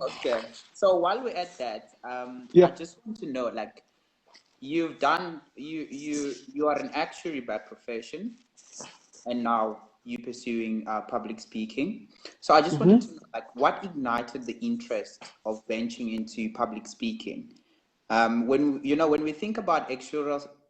Okay. So while we're at that, I Yeah. just want to know, like, you've done you are an actuary by profession, and now you're pursuing public speaking. So I just wanted to Hmm. know, like, what ignited the interest of venturing into public speaking? When when we think about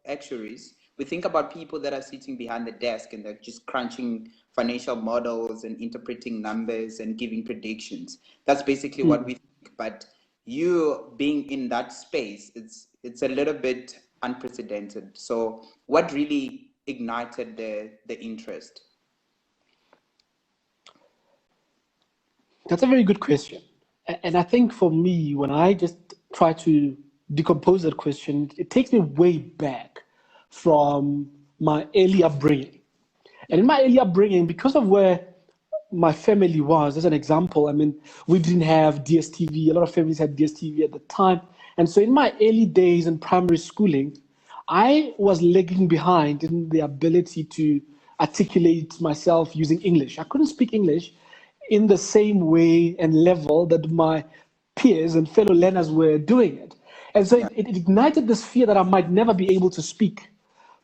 actuaries, we think about people that are sitting behind the desk and they're just crunching financial models and interpreting numbers and giving predictions. That's basically what we think. But you being in that space, it's a little bit unprecedented. So what really ignited the interest? That's a very good question. And I think for me, when I just try to decompose that question, it takes me way back from my early upbringing. And in my early upbringing, because of where my family was, as an example, I mean, we didn't have DSTV. A lot of families had DSTV at the time. And so in my early days in primary schooling, I was lagging behind in the ability to articulate myself using English. I couldn't speak English in the same way and level that my peers and fellow learners were doing it. And so Yeah. it ignited this fear that I might never be able to speak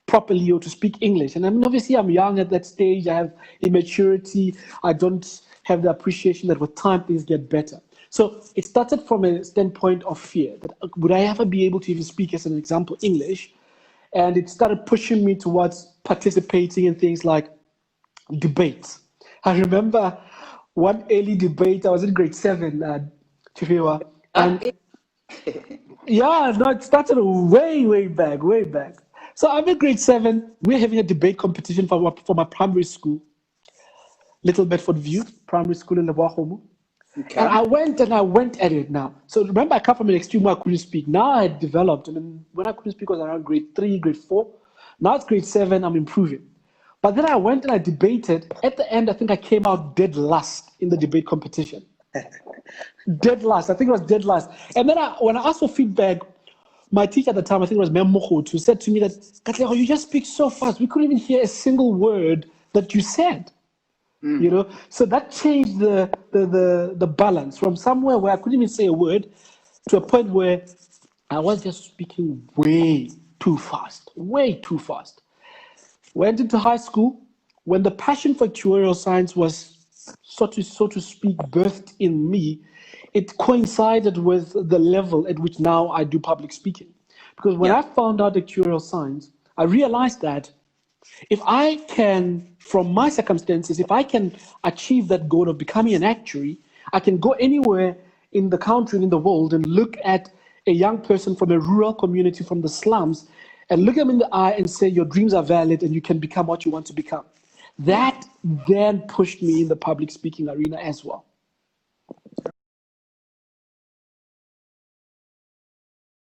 properly or to speak English. And I mean, obviously, I'm young at that stage. I have immaturity. I don't have the appreciation that with time things get better. So it started from a standpoint of fear that would I ever be able to even speak, as an example, English? And it started pushing me towards participating in things like debates. I remember one early debate. I was in grade seven, Chifiwa, That and yeah, no, it started way, way back, way back. So I'm in grade seven. We're having a debate competition for my primary school, Little Bedford View Primary School in the Wahomu. And okay. I went at it now. So remember, I come from an extreme where I couldn't speak. Now I had developed. I mean, when I couldn't speak was around grade three, grade four. Now it's grade seven, I'm improving. But then I went and I debated. At the end, I think I came out dead last in the debate competition. Dead last. I think it was dead last. And then when I asked for feedback, my teacher at the time, I think it was Mem Mokhot, who said to me that, Katlego, you just speak so fast. We couldn't even hear a single word that you said. So that changed the balance from somewhere where I couldn't even say a word to a point where I was just speaking way too fast. Went into high school when the passion for actuarial science was, so to speak, birthed in me. It coincided with the level at which now I do public speaking. Because when Yeah. I found out actuarial science, I realized that if I can, from my circumstances, if I can achieve that goal of becoming an actuary, I can go anywhere in the country and in the world and look at a young person from a rural community from the slums and look them in the eye and say, your dreams are valid and you can become what you want to become. Yeah. That then pushed me in the public speaking arena as well.